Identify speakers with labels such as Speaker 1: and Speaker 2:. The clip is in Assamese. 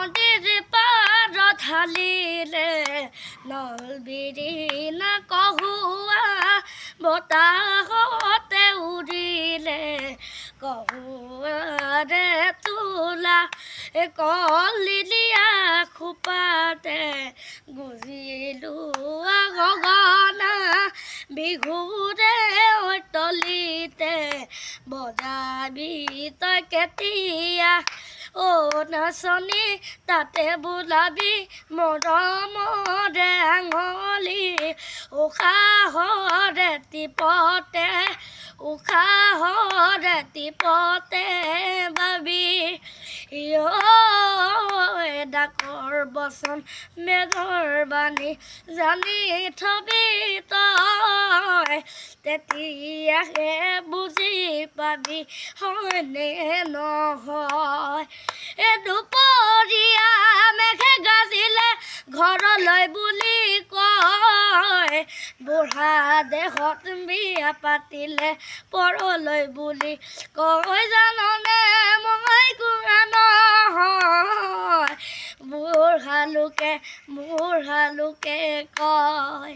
Speaker 1: নদীৰ পাৰত হালিলে নলবিৰি না কহুৱা বতাহতে উৰিলে কহুৱাৰে তোলা কলিয়া খোপাতে গুজিলো গগনা বিহুৰে তলিতে বজাবি তই কেতিয়া অ নাচনী তাতে বোলাবি মৰমৰে আঙলি উশাহৰে টিপতে উশাহৰে টিপতে বাবি ডাকৰ বচন মেঘৰ বাণী জানি থবি তই তেতিয়াহে বুজি পাবি হয়নে নহয় দুপৰীয়া মেঘে গাজিলে ঘৰলৈ বুলি কয় বুঢ়া দেহত বিয়া পাতিলে পৰলৈ বুলি কয় জাননে মই কোৱা নহয় বুঢ়া লোকে কয়।